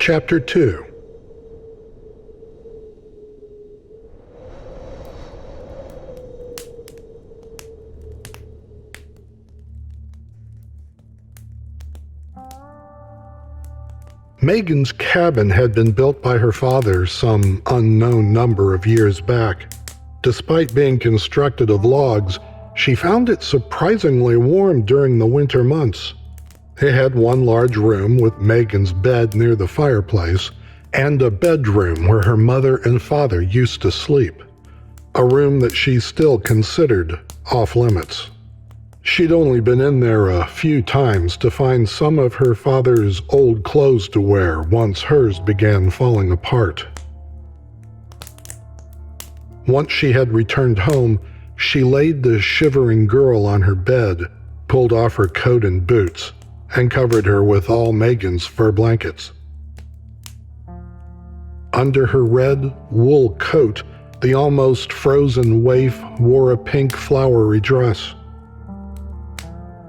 Chapter 2. Megan's cabin had been built by her father some unknown number of years back. Despite being constructed of logs, she found it surprisingly warm during the winter months. It had one large room with Megan's bed near the fireplace and a bedroom where her mother and father used to sleep, a room that she still considered off-limits. She'd only been in there a few times to find some of her father's old clothes to wear once hers began falling apart. Once she had returned home, she laid the shivering girl on her bed, pulled off her coat and boots, and covered her with all Megan's fur blankets. Under her red wool coat, the almost frozen waif wore a pink flowery dress.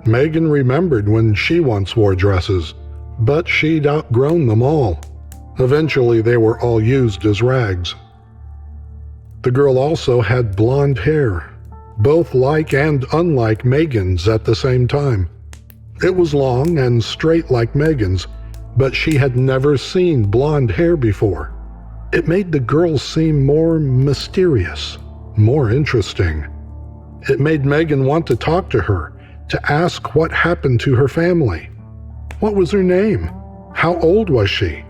Megan remembered when she once wore dresses, but she'd outgrown them all. Eventually, they were all used as rags. The girl also had blonde hair, both like and unlike Megan's at the same time. It was long and straight like Megan's, but she had never seen blonde hair before. It made the girl seem more mysterious, more interesting. It made Megan want to talk to her, to ask what happened to her family. What was her name? How old was she?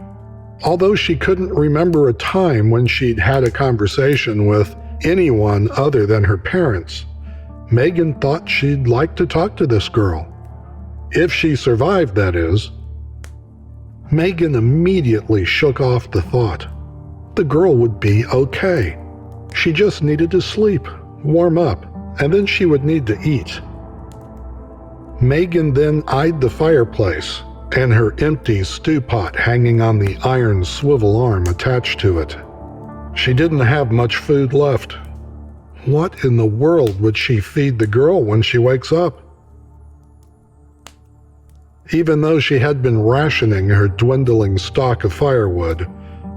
Although she couldn't remember a time when she'd had a conversation with anyone other than her parents, Megan thought she'd like to talk to this girl. If she survived, that is. Megan immediately shook off the thought. The girl would be okay. She just needed to sleep, warm up, and then she would need to eat. Megan then eyed the fireplace and her empty stew pot hanging on the iron swivel arm attached to it. She didn't have much food left. What in the world would she feed the girl when she wakes up? Even though she had been rationing her dwindling stock of firewood,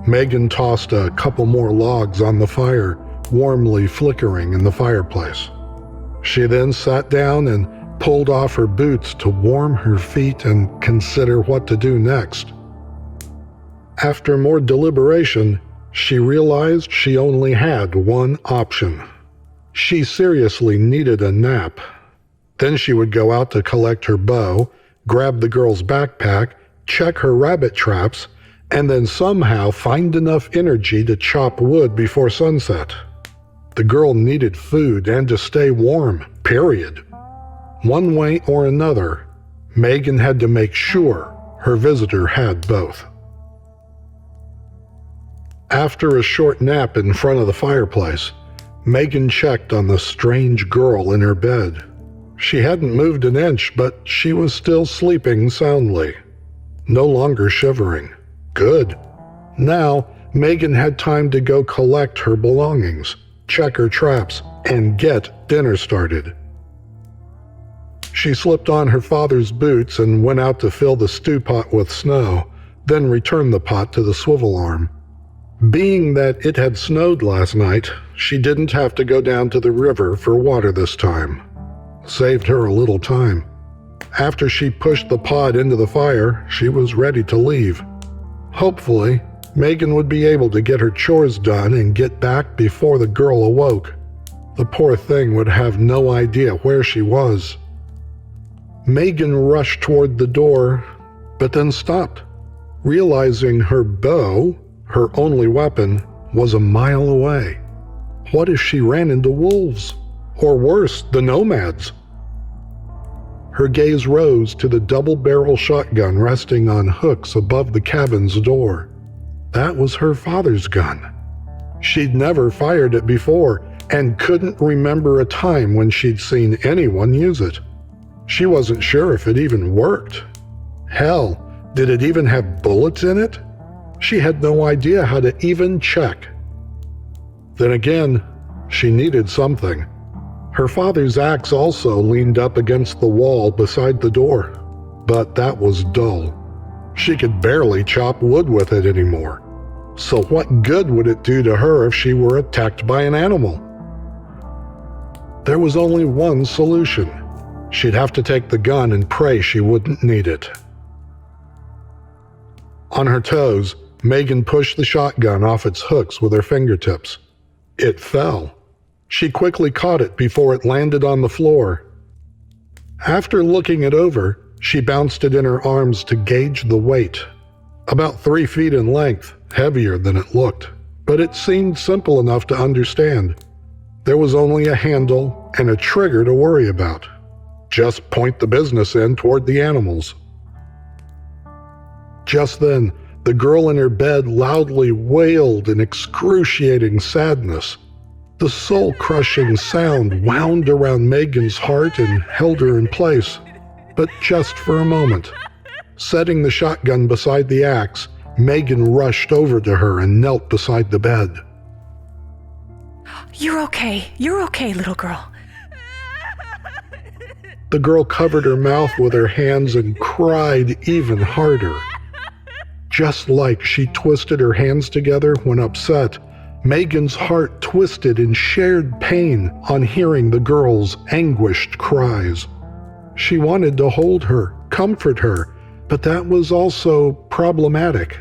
Megan tossed a couple more logs on the fire, warmly flickering in the fireplace. She then sat down and pulled off her boots to warm her feet and consider what to do next. After more deliberation, she realized she only had one option. She seriously needed a nap. Then she would go out to collect her bow, grab the girl's backpack, check her rabbit traps, and then somehow find enough energy to chop wood before sunset. The girl needed food and to stay warm, period. One way or another, Megan had to make sure her visitor had both. After a short nap in front of the fireplace, Megan checked on the strange girl in her bed. She hadn't moved an inch, but she was still sleeping soundly, no longer shivering. Good. Now, Megan had time to go collect her belongings, check her traps, and get dinner started. She slipped on her father's boots and went out to fill the stew pot with snow, then returned the pot to the swivel arm. Being that it had snowed last night, she didn't have to go down to the river for water this time. Saved her a little time. After she pushed the pot into the fire, she was ready to leave. Hopefully, Megan would be able to get her chores done and get back before the girl awoke. The poor thing would have no idea where she was. Megan rushed toward the door, but then stopped, realizing her bow, her only weapon, was a mile away. What if she ran into wolves? Or worse, the nomads? Her gaze rose to the double-barrel shotgun resting on hooks above the cabin's door. That was her father's gun. She'd never fired it before and couldn't remember a time when she'd seen anyone use it. She wasn't sure if it even worked. Hell, did it even have bullets in it? She had no idea how to even check. Then again, she needed something. Her father's axe also leaned up against the wall beside the door, but that was dull. She could barely chop wood with it anymore. So what good would it do to her if she were attacked by an animal? There was only one solution. She'd have to take the gun and pray she wouldn't need it. On her toes, Megan pushed the shotgun off its hooks with her fingertips. It fell. She quickly caught it before it landed on the floor. After looking it over, she bounced it in her arms to gauge the weight. About 3 feet in length, heavier than it looked, but it seemed simple enough to understand. There was only a handle and a trigger to worry about. Just point the business in toward the animals. Just then, the girl in her bed loudly wailed in excruciating sadness. The soul-crushing sound wound around Megan's heart and held her in place, but just for a moment. Setting the shotgun beside the axe, Megan rushed over to her and knelt beside the bed. You're okay, little girl. The girl covered her mouth with her hands and cried even harder. Just like she twisted her hands together when upset, Megan's heart twisted in shared pain on hearing the girl's anguished cries. She wanted to hold her, comfort her, but that was also problematic.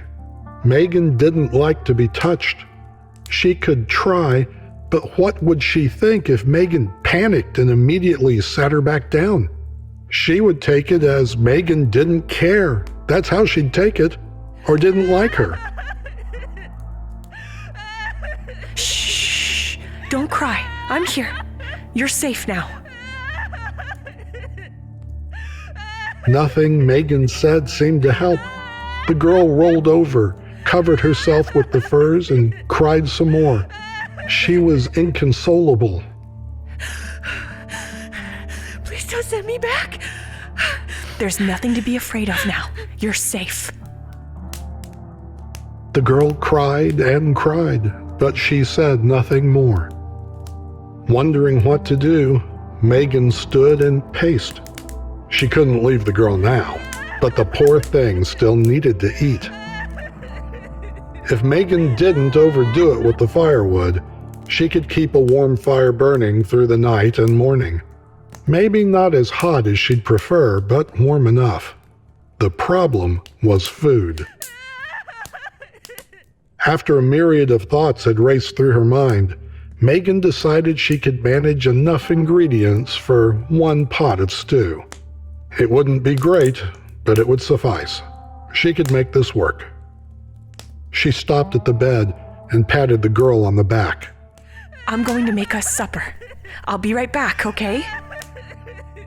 Megan didn't like to be touched. She could try, but what would she think if Megan panicked and immediately sat her back down? She would take it as Megan didn't care. That's how she'd take it, or didn't like her. Shh! Don't cry. I'm here. You're safe now. Nothing Megan said seemed to help. The girl rolled over, covered herself with the furs, and cried some more. She was inconsolable. Please don't send me back. There's nothing to be afraid of now. You're safe. The girl cried and cried, but she said nothing more. Wondering what to do, Megan stood and paced. She couldn't leave the girl now, but the poor thing still needed to eat. If Megan didn't overdo it with the firewood, she could keep a warm fire burning through the night and morning. Maybe not as hot as she'd prefer, but warm enough. The problem was food. After a myriad of thoughts had raced through her mind, Megan decided she could manage enough ingredients for one pot of stew. It wouldn't be great, but it would suffice. She could make this work. She stopped at the bed and patted the girl on the back. I'm going to make us supper. I'll be right back, okay?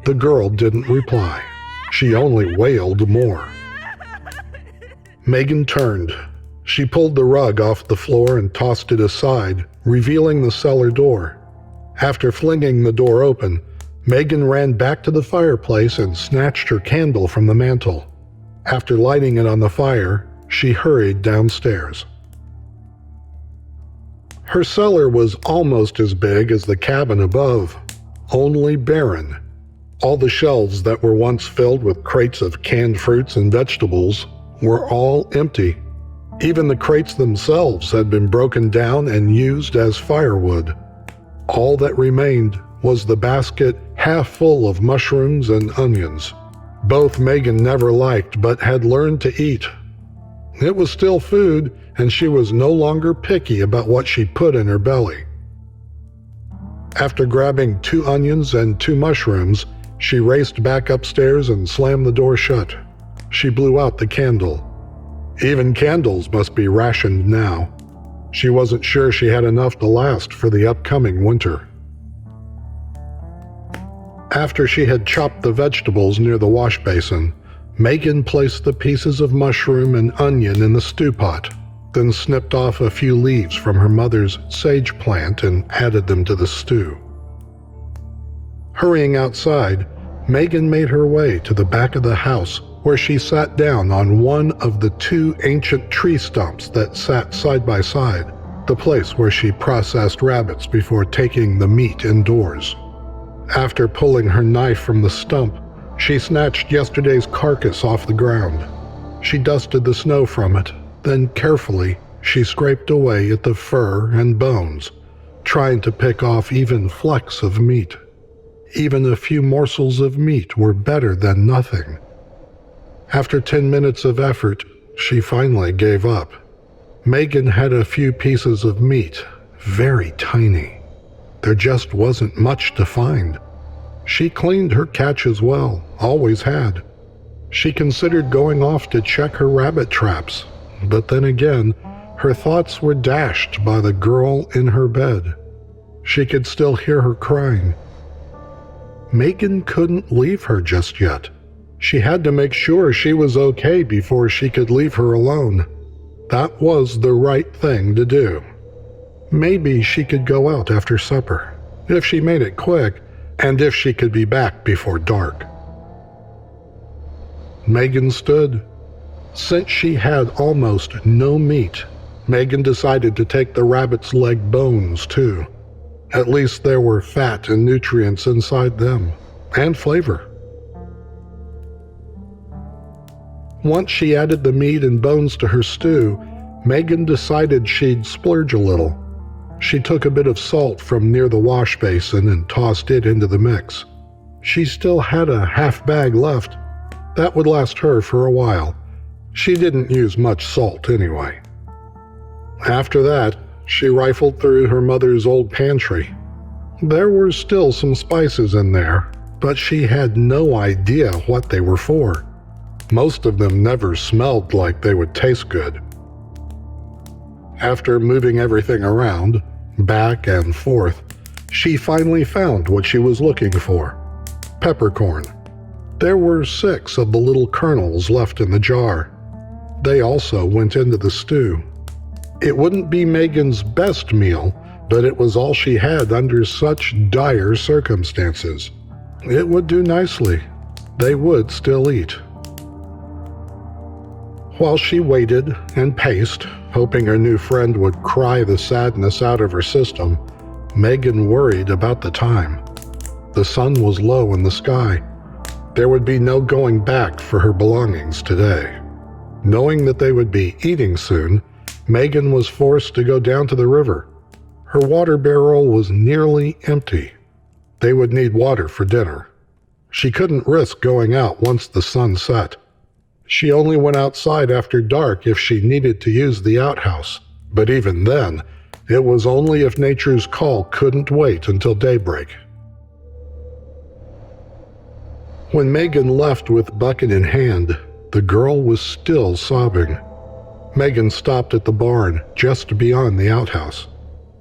The girl didn't reply. She only wailed more. Megan turned. She pulled the rug off the floor and tossed it aside, revealing the cellar door. After flinging the door open, Megan ran back to the fireplace and snatched her candle from the mantel. After lighting it on the fire, she hurried downstairs. Her cellar was almost as big as the cabin above, only barren. All the shelves that were once filled with crates of canned fruits and vegetables were all empty. Even the crates themselves had been broken down and used as firewood. All that remained was the basket half full of mushrooms and onions. Both Megan never liked but had learned to eat. It was still food, and she was no longer picky about what she put in her belly. After grabbing 2 onions and 2 mushrooms, she raced back upstairs and slammed the door shut. She blew out the candle. Even candles must be rationed now. She wasn't sure she had enough to last for the upcoming winter. After she had chopped the vegetables near the wash basin, Megan placed the pieces of mushroom and onion in the stew pot, then snipped off a few leaves from her mother's sage plant and added them to the stew. Hurrying outside, Megan made her way to the back of the house, where she sat down on one of the 2 ancient tree stumps that sat side by side, the place where she processed rabbits before taking the meat indoors. After pulling her knife from the stump, she snatched yesterday's carcass off the ground. She dusted the snow from it, then carefully she scraped away at the fur and bones, trying to pick off even flecks of meat. Even a few morsels of meat were better than nothing. After 10 minutes of effort, she finally gave up. Megan had a few pieces of meat, very tiny. There just wasn't much to find. She cleaned her catch as well, always had. She considered going off to check her rabbit traps, but then again, her thoughts were dashed by the girl in her bed. She could still hear her crying. Megan couldn't leave her just yet. She had to make sure she was okay before she could leave her alone. That was the right thing to do. Maybe she could go out after supper, if she made it quick, and if she could be back before dark. Megan stood. Since she had almost no meat, Megan decided to take the rabbit's leg bones too. At least there were fat and nutrients inside them, and flavor. Once she added the meat and bones to her stew, Megan decided she'd splurge a little. She took a bit of salt from near the wash basin and tossed it into the mix. She still had a half bag left. That would last her for a while. She didn't use much salt anyway. After that, she rifled through her mother's old pantry. There were still some spices in there, but she had no idea what they were for. Most of them never smelled like they would taste good. After moving everything around, back and forth, she finally found what she was looking for: peppercorn. There were 6 of the little kernels left in the jar. They also went into the stew. It wouldn't be Megan's best meal, but it was all she had under such dire circumstances. It would do nicely. They would still eat. While she waited and paced, hoping her new friend would cry the sadness out of her system, Megan worried about the time. The sun was low in the sky. There would be no going back for her belongings today. Knowing that they would be eating soon, Megan was forced to go down to the river. Her water barrel was nearly empty. They would need water for dinner. She couldn't risk going out once the sun set. She only went outside after dark if she needed to use the outhouse, but even then, it was only if nature's call couldn't wait until daybreak. When Megan left with bucket in hand, the girl was still sobbing. Megan stopped at the barn just beyond the outhouse.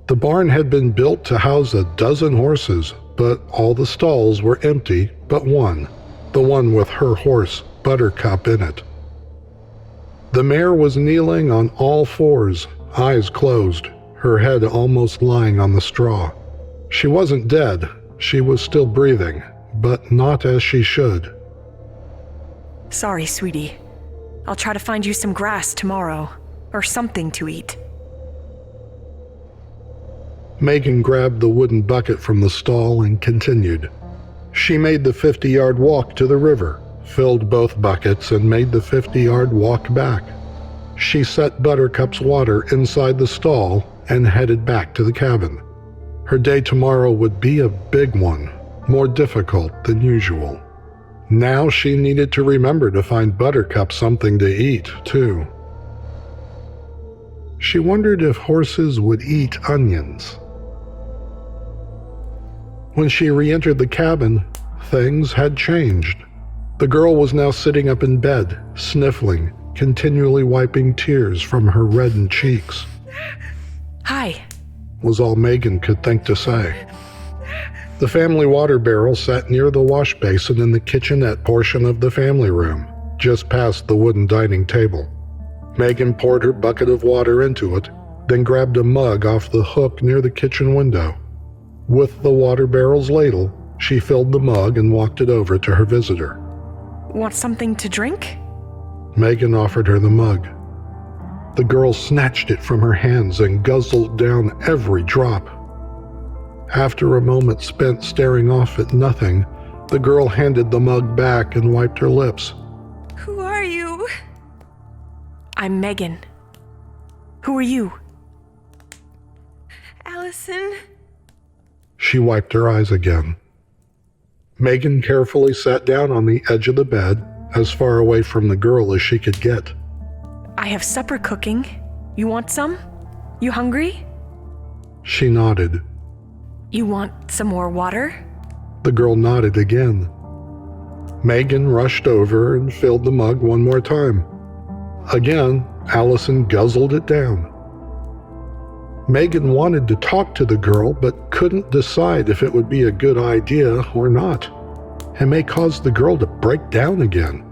The barn had been built to house a dozen horses, but all the stalls were empty but one, the one with her horse, Buttercup, in it. The mare was kneeling on all fours, eyes closed, her head almost lying on the straw. She wasn't dead, she was still breathing, but not as she should. Sorry, sweetie. I'll try to find you some grass tomorrow, or something to eat. Megan grabbed the wooden bucket from the stall and continued. She made the 50-yard walk to the river, filled both buckets, and made the 50-yard walk back. She set Buttercup's water inside the stall and headed back to the cabin. Her day tomorrow would be a big one, more difficult than usual. Now she needed to remember to find Buttercup something to eat, too. She wondered if horses would eat onions. When she re-entered the cabin, things had changed. The girl was now sitting up in bed, sniffling, continually wiping tears from her reddened cheeks. Hi, was all Megan could think to say. The family water barrel sat near the wash basin in the kitchenette portion of the family room, just past the wooden dining table. Megan poured her bucket of water into it, then grabbed a mug off the hook near the kitchen window. With the water barrel's ladle, she filled the mug and walked it over to her visitor. Want something to drink? Megan offered her the mug. The girl snatched it from her hands and guzzled down every drop. After a moment spent staring off at nothing, the girl handed the mug back and wiped her lips. Who are you? I'm Megan. Who are you? Allison. She wiped her eyes again. Megan carefully sat down on the edge of the bed, as far away from the girl as she could get. I have supper cooking. You want some? You hungry? She nodded. You want some more water? The girl nodded again. Megan rushed over and filled the mug one more time. Again, Allison guzzled it down. Megan wanted to talk to the girl, but couldn't decide if it would be a good idea or not. It may cause the girl to break down again.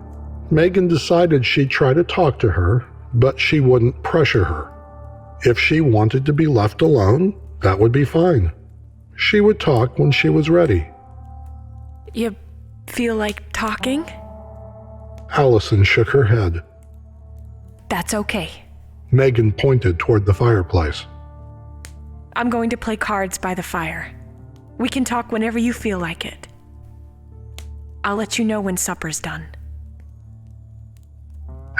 Megan decided she'd try to talk to her, but she wouldn't pressure her. If she wanted to be left alone, that would be fine. She would talk when she was ready. You feel like talking? Allison shook her head. That's okay. Megan pointed toward the fireplace. I'm going to play cards by the fire. We can talk whenever you feel like it. I'll let you know when supper's done.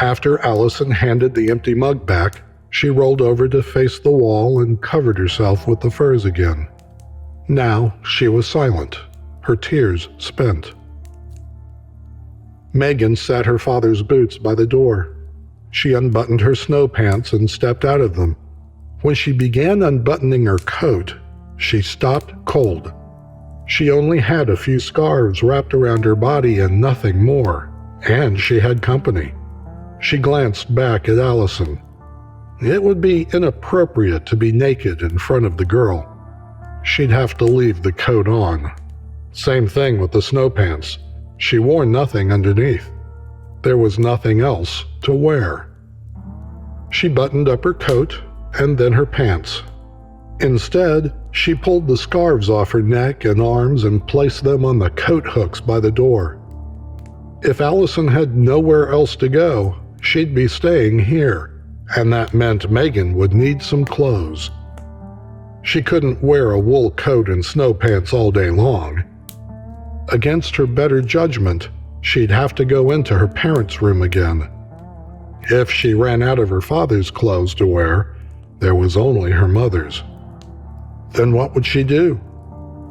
After Allison handed the empty mug back, she rolled over to face the wall and covered herself with the furs again. Now she was silent, her tears spent. Megan sat her father's boots by the door. She unbuttoned her snow pants and stepped out of them. When she began unbuttoning her coat, she stopped cold. She only had a few scarves wrapped around her body and nothing more, and she had company. She glanced back at Allison. It would be inappropriate to be naked in front of the girl. She'd have to leave the coat on. Same thing with the snow pants. She wore nothing underneath. There was nothing else to wear. She buttoned up her coat and then her pants. Instead, she pulled the scarves off her neck and arms and placed them on the coat hooks by the door. If Allison had nowhere else to go, she'd be staying here, and that meant Megan would need some clothes. She couldn't wear a wool coat and snow pants all day long. Against her better judgment, she'd have to go into her parents' room again. If she ran out of her father's clothes to wear, there was only her mother's. Then what would she do?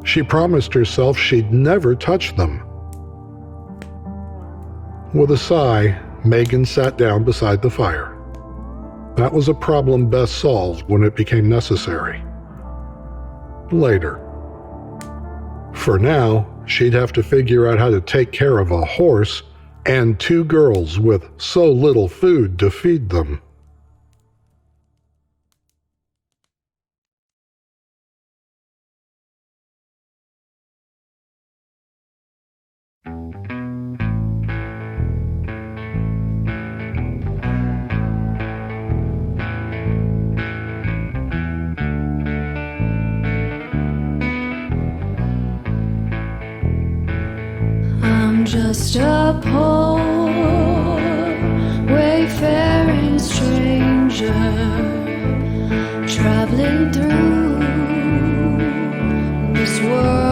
She promised herself she'd never touch them. With a sigh, Megan sat down beside the fire. That was a problem best solved when it became necessary. Later. For now, she'd have to figure out how to take care of a horse and 2 girls with so little food to feed them. I'm just a poor, wayfaring stranger, traveling through this world.